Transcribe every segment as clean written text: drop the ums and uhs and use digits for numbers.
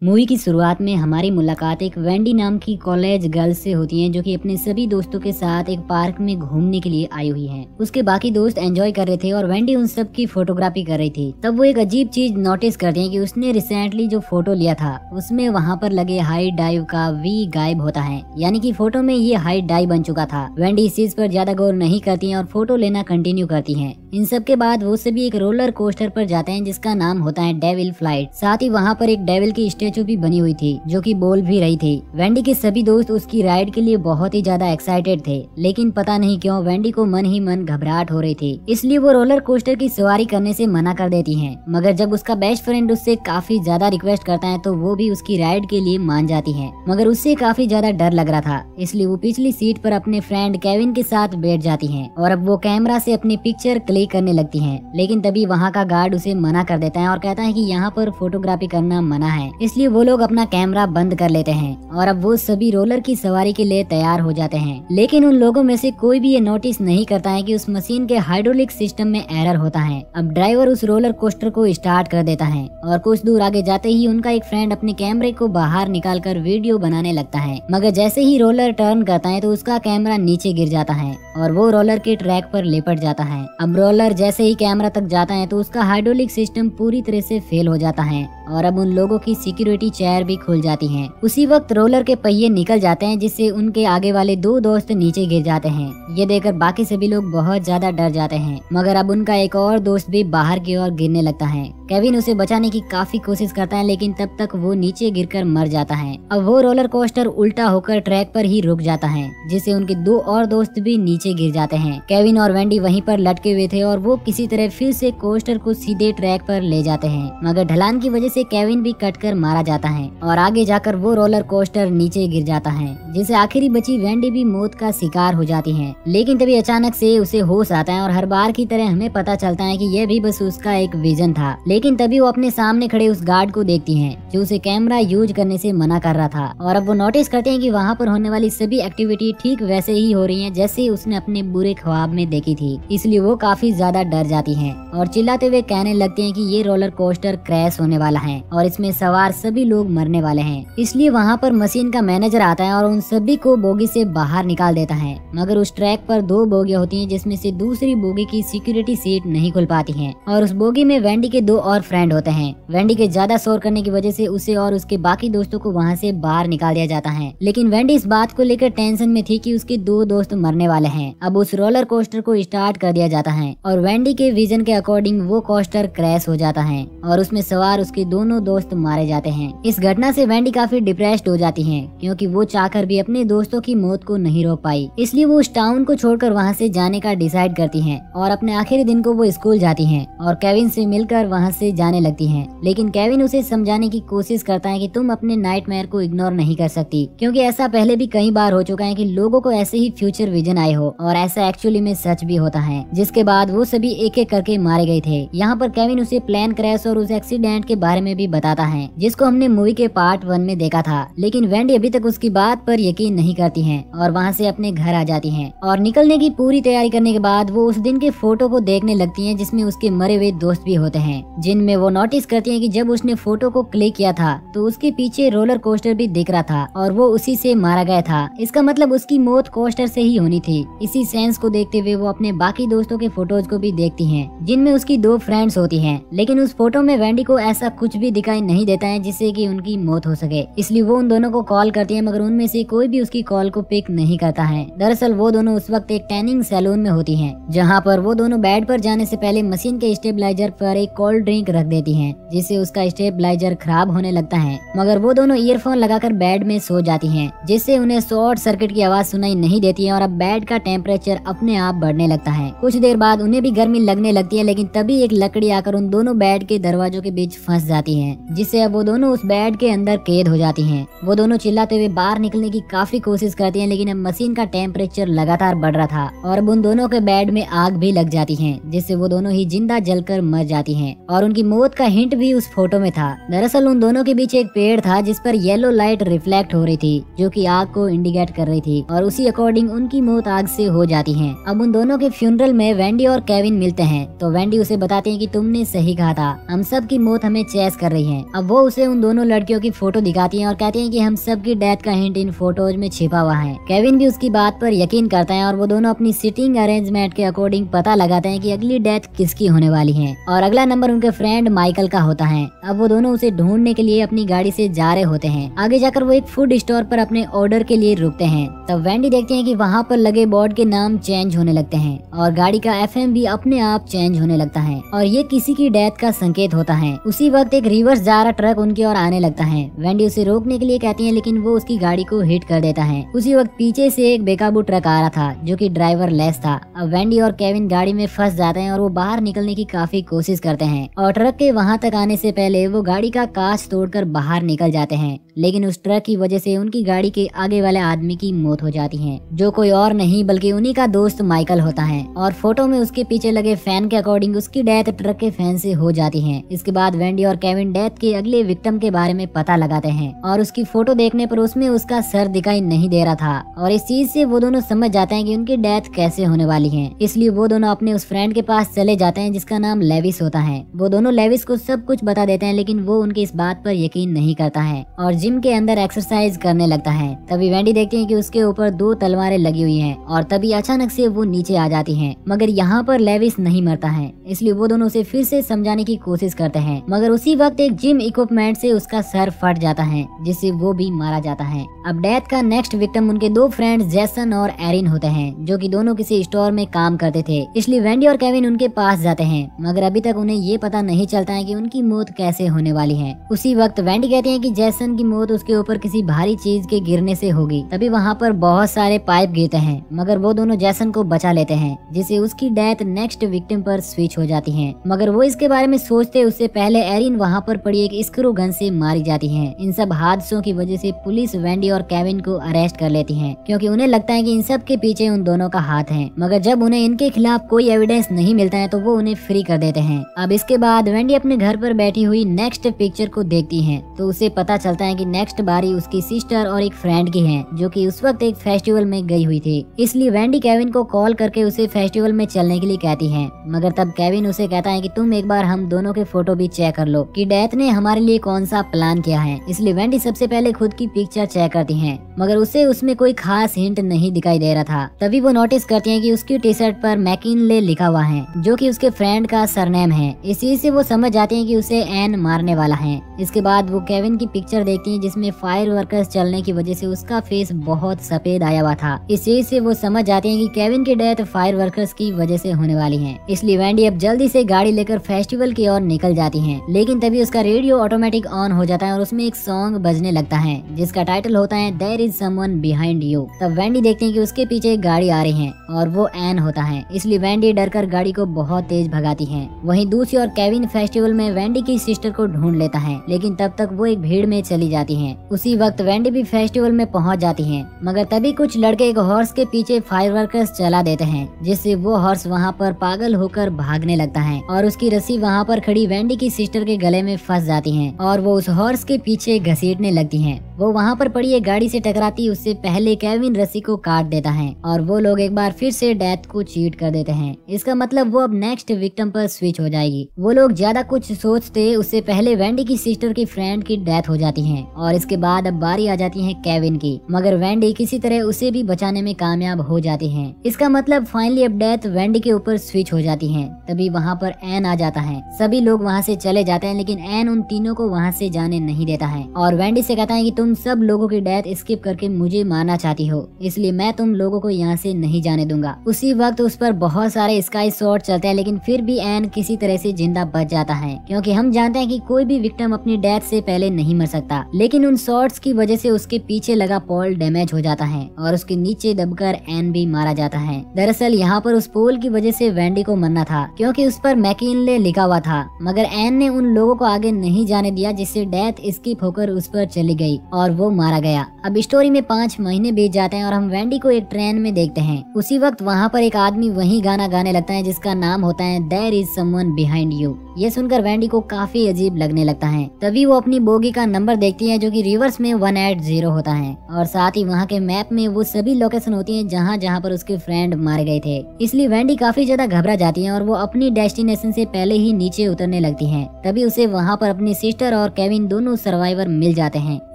Movie की शुरुआत में हमारी मुलाकात एक वेंडी नाम की कॉलेज गर्ल से होती है, जो कि अपने सभी दोस्तों के साथ एक पार्क में घूमने के लिए आई हुई है। उसके बाकी दोस्त एंजॉय कर रहे थे और वेंडी उन सब की फोटोग्राफी कर रही थी। तब वो एक अजीब चीज नोटिस करते हैं कि उसने रिसेंटली जो फोटो लिया था उसमें वहाँ पर लगे हाइट डाइव का वी गायब होता है, यानी कि फोटो में ये हाइट डाइव बन चुका था। वेंडी इस चीज पर ज्यादा गौर नहीं करती है और फोटो लेना कंटिन्यू करती है। इन सब के बाद वो सभी एक रोलर कोस्टर पर जाते हैं जिसका नाम होता है डेविल फ्लाइट। साथ ही वहाँ पर एक डेविल की स्टेचू भी बनी हुई थी जो कि बोल भी रही थी। वेंडी के सभी दोस्त उसकी राइड के लिए बहुत ही ज्यादा एक्साइटेड थे, लेकिन पता नहीं क्यों वेंडी को मन ही मन घबराहट हो रही थी, इसलिए वो रोलर कोस्टर की सवारी करने से मना कर देती है। मगर जब उसका बेस्ट फ्रेंड उससे काफी ज्यादा रिक्वेस्ट करता है तो वो भी उसकी राइड के लिए मान जाती है। मगर उससे काफी ज्यादा डर लग रहा था, इसलिए वो पिछली सीट पर अपने फ्रेंड केविन के साथ बैठ जाती है और अब वो कैमरा से अपनी पिक्चर क्लिक करने लगती है। लेकिन तभी वहाँ का गार्ड उसे मना कर देता है और कहता है कि यहाँ पर फोटोग्राफी करना मना है, इसलिए वो लोग अपना कैमरा बंद कर लेते हैं और अब वो सभी रोलर की सवारी के लिए तैयार हो जाते हैं। लेकिन उन लोगों में से कोई भी ये नोटिस नहीं करता है कि उस मशीन के हाइड्रोलिक सिस्टम में एरर होता है। अब ड्राइवर उस रोलर कोस्टर को स्टार्ट कर देता है और कुछ दूर आगे जाते ही उनका एक फ्रेंड अपने कैमरे को बाहर निकालकर वीडियो बनाने लगता है। मगर जैसे ही रोलर टर्न करता है तो उसका कैमरा नीचे गिर जाता है और वो रोलर के ट्रैक पर लिपट जाता है। अब रोलर जैसे ही कैमरा तक जाता है तो उसका हाइड्रोलिक सिस्टम पूरी तरह से फेल हो जाता है और अब उन लोगों की सिक्योरिटी चेयर भी खुल जाती है। उसी वक्त रोलर के पहिए निकल जाते हैं जिससे उनके आगे वाले दो दोस्त नीचे गिर जाते हैं। ये देखकर बाकी सभी लोग बहुत ज्यादा डर जाते हैं। मगर अब उनका एक और दोस्त भी बाहर की ओर गिरने लगता है। केविन उसे बचाने की काफी कोशिश करता है, लेकिन तब तक वो नीचे गिरकर मर जाता है। अब वो रोलर कोस्टर उल्टा होकर ट्रैक पर ही रुक जाता है, जिससे उनके दो और दोस्त भी नीचे गिर जाते हैं। केविन और वेंडी वहीं पर लटके हुए थे और वो किसी तरह फिर से कोस्टर को सीधे ट्रैक पर ले जाते हैं। मगर ढलान की वजह से केविन भी कटकर मारा जाता है और आगे जाकर वो रोलर कोस्टर नीचे गिर जाता है, जिससे आखिरी बची वेंडी भी मौत का शिकार हो जाती है। लेकिन तभी अचानक से उसे होश आता है और हर बार की तरह हमें पता चलता है कि यह भी बस उसका एक विजन था। लेकिन तभी वो अपने सामने खड़े उस गार्ड को देखती है जो उसे कैमरा यूज करने से मना कर रहा था और अब वो नोटिस करते हैं कि वहाँ पर होने वाली सभी एक्टिविटी ठीक वैसे ही हो रही है जैसे उसने अपने बुरे ख्वाब में देखी थी। इसलिए वो काफी ज्यादा डर जाती है और चिल्लाते हुए कहने लगते हैं कि ये रोलर कोस्टर क्रैश होने वाला है और इसमें सवार सभी लोग मरने वाले हैं। इसलिए वहाँ पर मशीन का मैनेजर आता है और उन सभी को बोगी से बाहर निकाल देता है। मगर उस ट्रैक पर दो बोगियां होती हैं जिसमें से दूसरी बोगी की सिक्योरिटी सीट नहीं खुल पाती है और उस बोगी में वेंडी के दो और फ्रेंड होते हैं। वेंडी के ज्यादा शोर करने की वजह से उसे और उसके बाकी दोस्तों को वहाँ से बाहर निकाल दिया जाता है। लेकिन वेंडी इस बात को लेकर टेंशन में थी कि उसके दो दोस्त मरने वाले हैं। अब उस रोलर कोस्टर को स्टार्ट कर दिया जाता है और वेंडी के विजन के अकॉर्डिंग वो कोस्टर क्रैश हो जाता है और उसमें सवार उसके दोनों दोस्त मारे जाते हैं। इस घटना से वेंडी काफी डिप्रेस्ड हो जाती है क्योंकि वो चाहकर भी अपने दोस्तों की मौत को नहीं रोक पाई। इसलिए वो उस टाउन को छोड़कर वहाँ से जाने का डिसाइड करती है और अपने आखिरी दिन को वो स्कूल जाती है और केविन से मिलकर वहाँ से जाने लगती है। लेकिन केविन उसे समझाने की कोशिश करता है कि तुम अपने नाइटमेयर को इग्नोर नहीं कर सकती, क्योंकि ऐसा पहले भी कई बार हो चुका है कि लोगों को ऐसे ही फ्यूचर विजन आए हो और ऐसा एक्चुअली में सच भी होता है। जिसके बाद वो सभी एक एक करके मारे गए थे। यहाँ पर केविन उसे प्लेन क्रैश और उस एक्सीडेंट के बारे में भी बताता है जिसको हमने मूवी के पार्ट 1 में देखा था। लेकिन वेंडी अभी तक उसकी बात पर यकीन नहीं करती है और वहाँ से अपने घर आ जाती है और निकलने की पूरी तैयारी करने के बाद वो उस दिन के फोटो को देखने लगती है जिसमें उसके मरे हुए दोस्त भी होते हैं, जिनमें वो नोटिस करती है कि जब उसने फोटो को क्लिक किया था तो उसके पीछे रोलर कोस्टर भी दिख रहा था और वो उसी से मारा गया था। इसका मतलब उसकी मौत कोस्टर से ही होनी थी। इसी सेंस को देखते हुए वो अपने बाकी दोस्तों के फोटोज को भी देखती है जिनमें उसकी दो फ्रेंड्स होती हैं। लेकिन उस फोटो में वेंडी को ऐसा कुछ भी दिखाई नहीं देता है जिससे कि उनकी मौत हो सके, इसलिए वो उन दोनों को कॉल करती है मगर उनमें से कोई भी उसकी कॉल को पिक नहीं करता है। दरअसल वो दोनों उस वक्त एक टैनिंग सैलून में होती हैं, जहाँ पर वो दोनों बेड पर जाने से पहले मशीन के स्टेबलाइजर पर एक कोल्ड ड्रिंक रख देती हैं, जिससे उसका स्टेबलाइजर खराब होने लगता है। मगर वो दोनों ईयरफोन लगाकर बेड में सो जाती हैं, जिससे उन्हें शॉर्ट सर्किट की आवाज सुनाई नहीं देती है और अब बेड का टेम्परेचर अपने आप बढ़ने लगता है। कुछ देर बाद उन्हें भी गर्मी लगने लगती है, लेकिन तभी एक लकड़ी आकर उन दोनों बेड के दरवाजों के बीच फंस जाती है, जिससे अब वो दोनों उस बेड के अंदर कैद हो जाती हैं। वो दोनों चिल्लाते हुए बाहर निकलने की काफी कोशिश करती हैं, लेकिन अब मशीन का टेम्परेचर लगातार बढ़ रहा था और अब उन दोनों के बेड में आग भी लग जाती है, जिससे वो दोनों ही जिंदा जलकर मर जाती हैं और उनकी मौत का हिंट भी उस फोटो में था। दरअसल उन दोनों के बीच एक पेड़ था जिस पर येलो लाइट रिफ्लेक्ट हो रही थी, जो कि आग को इंडिकेट कर रही थी और उसी अकॉर्डिंग उनकी मौत आग से हो जाती है। अब उन दोनों के फ्यूनरल में वेंडी और केविन मिलते हैं तो वेंडी उसे बताते हैं कि तुमने सही कहा था, हम सब की मौत हमें चेस कर रही है। अब वो उसे उन दोनों लड़कियों की फोटो दिखाती हैं और कहती हैं कि हम सबकी डेथ का हिंट इन फोटोज में छिपा हुआ है। केविन भी उसकी बात पर यकीन करता है और वो दोनों अपनी सिटिंग अरेंजमेंट के अकॉर्डिंग पता लगाते हैं कि अगली डेथ किसकी होने वाली है और अगला नंबर उनके फ्रेंड माइकल का होता है। अब वो दोनों उसे ढूंढने के लिए अपनी गाड़ी से जा रहे होते हैं। आगे जाकर वो एक फूड स्टोर पर अपने ऑर्डर के लिए रुकते हैं। तब वेंडी देखते हैं कि वहाँ पर लगे बोर्ड के नाम चेंज होने लगते हैं और गाड़ी का FM भी अपने आप चेंज होने लगता है और ये किसी की डेथ का संकेत होता है। उसी वक्त एक रिवर्स जा रहा ट्रक उनकी ओर आने लगता है। वेंडी उसे रोकने के लिए कहती है लेकिन वो उसकी गाड़ी को हिट कर देता है। उसी वक्त पीछे से एक बेकाबू ट्रक आ रहा था जो कि ड्राइवर लेस था। अब वेंडी और केविन गाड़ी में फंस जाते हैं और वो बाहर निकलने की काफी कोशिश करते हैं और ट्रक के वहाँ तक आने से पहले वो गाड़ी का कांच तोड़कर बाहर निकल जाते हैं। लेकिन उस ट्रक की वजह से उनकी गाड़ी के आगे वाले आदमी की मौत हो जाती है जो कोई और नहीं बल्कि उन्हीं का दोस्त माइकल होता है और फोटो में उसके पीछे लगे फैन के अकॉर्डिंग उसकी डेथ ट्रक के फैन से हो जाती है। इसके बाद वेंडी और केविन डेथ के अगले विक्टिम के बारे में पता लगाते हैं और उसकी फोटो देखने पर उसमें उसका सर दिखाई नहीं दे रहा था और इस चीज से वो दोनों समझ जाते हैं कि उनकी डेथ कैसे होने वाली है। इसलिए वो दोनों अपने उस फ्रेंड के पास चले जाते हैं जिसका नाम लेविस होता है। वो दोनों लेविस को सब कुछ बता देते हैं लेकिन वो उनकी इस बात पर यकीन नहीं करता है और जिम के अंदर एक्सरसाइज करने लगता है। तभी वेंडी देखती है कि उसके ऊपर 2 तलवारें लगी हुई हैं और तभी अचानक से वो नीचे आ जाती हैं। मगर यहाँ पर लेविस नहीं मरता है, इसलिए वो दोनों उसे फिर से समझाने की कोशिश करते हैं। मगर उसी वक्त एक जिम इक्विपमेंट से उसका सर फट जाता है जिससे वो भी मारा जाता है। अब डेथ का नेक्स्ट विक्टिम उनके 2 फ्रेंड्स जेसन और एरिन होते हैं जो कि दोनों किसी स्टोर में काम करते थे। इसलिए वेंडी और केविन उनके पास जाते हैं मगर अभी तक उन्हें ये पता नहीं चलता है कि उनकी मौत कैसे होने वाली है। उसी वक्त वेंडी कहती है कि जेसन की मौत उसके ऊपर किसी भारी चीज के गिरने से होगी। तभी वहाँ पर बहुत सारे पाइप गिरते हैं मगर वो दोनों जेसन को बचा लेते हैं जिससे उसकी डेथ नेक्स्ट विक्टिम पर स्विच हो जाती है। मगर वो इसके बारे में सोचते उससे पहले एरिन वहाँ पर पड़ी एक स्क्रू गन से मारी जाती है। इन सब हादसों की वजह से पुलिस वेंडी और केविन को अरेस्ट कर लेती है क्योंकि उन्हें लगता है कि इन सब के पीछे उन दोनों का हाथ है। मगर जब उन्हें इनके खिलाफ कोई एविडेंस नहीं मिलता है तो वो उन्हें फ्री कर देते हैं। अब इसके बाद वेंडी अपने घर पर बैठी हुई नेक्स्ट पिक्चर को देखती है तो उसे पता चलता है कि नेक्स्ट बारी उसकी सिस्टर और एक फ्रेंड की है जो कि उस वक्त एक फेस्टिवल में गई हुई थी। इसलिए वेंडी केविन को कॉल करके उसे फेस्टिवल में चलने के लिए कहती है। मगर तब केविन उसे कहता है कि तुम एक बार हम दोनों के फोटो भी चेक कर लो कि डेथ ने हमारे लिए कौन सा प्लान किया है। इसलिए वेंडी सबसे पहले खुद की पिक्चर चेक करती है मगर उसे उसमें कोई खास हिंट नहीं दिखाई दे रहा था। तभी वो नोटिस करती है कि उसकी टी शर्ट पर मैकिनले लिखा हुआ है जो कि उसके फ्रेंड का सरनेम है। इस चीज से वो समझ जाती है कि उसे एन मारने वाला है। इसके बाद वो केविन की पिक्चर देखती है जिसमें फायर वर्कर्स चलने की वजह से उसका फेस बहुत सफेद आया हुआ था। इस चीज से वो समझ जाते हैं कि केविन की डेथ फायर वर्कर्स की वजह से होने वाली है। इसलिए वेंडी अब जल्दी से गाड़ी लेकर फेस्टिवल की ओर निकल जाती है। लेकिन तभी उसका रेडियो ऑटोमेटिक ऑन हो जाता है और उसमें एक सॉन्ग बजने लगता है जिसका टाइटल होता है there is someone behind you. तब वेंडी देखती है कि उसके पीछे एक गाड़ी आ रही है और वो एन होता है। इसलिए वेंडी डरकर गाड़ी को बहुत तेज भगाती है। वहीं दूसरी ओर केविन फेस्टिवल में वेंडी की सिस्टर को ढूंढ लेता है लेकिन तब तक वो एक भीड़ में चली जाती है। उसी वक्त वेंडी भी फेस्टिवल में पहुंच जाती है मगर तभी कुछ लड़के एक हॉर्स के पीछे फायर वर्कर्स चला देते हैं जिससे वो हॉर्स वहाँ पर पागल होकर भागने लगता है और उसकी रस्सी वहाँ पर खड़ी वेंडी की सिस्टर के गले में फंस जाती है और वो उस हॉर्स के पीछे घसीटने लगती है। वो वहाँ पर पड़ी एक गाड़ी से टकराती उससे पहले केविन रस्सी को काट देता है और वो लोग एक बार फिर से डेथ को चीट कर देते हैं। इसका मतलब वो अब नेक्स्ट विक्टिम पर स्विच हो जाएगी। वो लोग ज्यादा कुछ सोचते उससे पहले वेंडी की सिस्टर की फ्रेंड की डेथ हो जाती है और इसके बाद अब बारी आ जाती है केविन की। मगर वेंडी किसी तरह उसे भी बचाने में कामयाब हो जाती है। इसका मतलब फाइनली अब डेथ वेंडी के ऊपर स्विच हो जाती है। तभी वहाँ पर एन आ जाता है। सभी लोग वहाँ से चले जाते हैं लेकिन एन उन तीनों को वहाँ से जाने नहीं देता है और वेंडी से कहता है कि तुम सब लोगों की डेथ स्किप करके मुझे मारना चाहती हो, इसलिए मैं तुम लोगों को यहाँ से नहीं जाने दूंगा। उसी वक्त उस पर बहुत सारे स्काई शॉट चलते हैं लेकिन फिर भी एन किसी तरह से जिंदा बच जाता है क्योंकि हम जानते हैं कि कोई भी विक्टिम अपनी डेथ से पहले नहीं मर सकता। लेकिन उन शॉट्स की वजह से उसके पीछे लगा पोल डैमेज हो जाता है और उसके नीचे दबकर एन भी मारा जाता है। दरअसल यहाँ पर उस पोल की वजह से वेंडी को मरना था क्योंकि उस पर मैकिनले लिखा हुआ था मगर एन ने उन लोगों को आगे नहीं जाने दिया जिससे डेथ स्किप होकर उस पर चली गई और वो मारा गया। अब स्टोरी में 5 महीने बीत जाते हैं और हम वेंडी को एक ट्रेन में देखते हैं। उसी वक्त वहाँ पर एक आदमी वही गाना गाने लगता है जिसका नाम होता है there is someone behind you. ये सुनकर वेंडी को काफी अजीब लगने लगता है। तभी वो अपनी बोगी का नंबर देखती दिखती है जो कि रिवर्स में 180 होता है, और साथ ही वहाँ के मैप में वो सभी लोकेशन होती हैं जहाँ जहाँ पर उसके फ्रेंड मारे गए थे। इसलिए वेंडी काफी ज्यादा घबरा जाती है और वो अपनी डेस्टिनेशन से पहले ही नीचे उतरने लगती है। तभी उसे वहाँ पर अपनी सिस्टर और केविन दोनों सर्वाइवर मिल जाते हैं,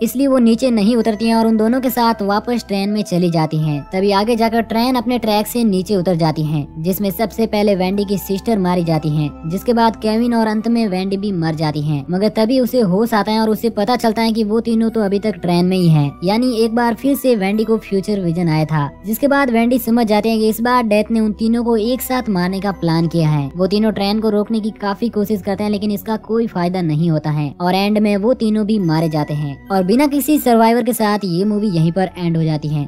इसलिए वो नीचे नहीं उतरती है और उन दोनों के साथ वापस ट्रेन में चली जाती हैं। तभी आगे जाकर ट्रेन अपने ट्रैक से नीचे उतर जाती है, जिसमें सबसे पहले वेंडी की सिस्टर मारी जाती है, जिसके बाद केविन और अंत में वेंडी भी मर जाती है। मगर तभी उसे होश आता है और उसे पता चलता है कि वो तीनों तो अभी तक ट्रेन में ही हैं। यानी एक बार फिर से वेंडी को फ्यूचर विजन आया था, जिसके बाद वेंडी समझ जाते हैं कि इस बार डेथ ने उन तीनों को एक साथ मारने का प्लान किया है। वो तीनों ट्रेन को रोकने की काफी कोशिश करते हैं, लेकिन इसका कोई फायदा नहीं होता है और एंड में वो तीनों भी मारे जाते हैं और बिना किसी सर्वाइवर के साथ ये मूवी यहीं पर एंड हो जाती है।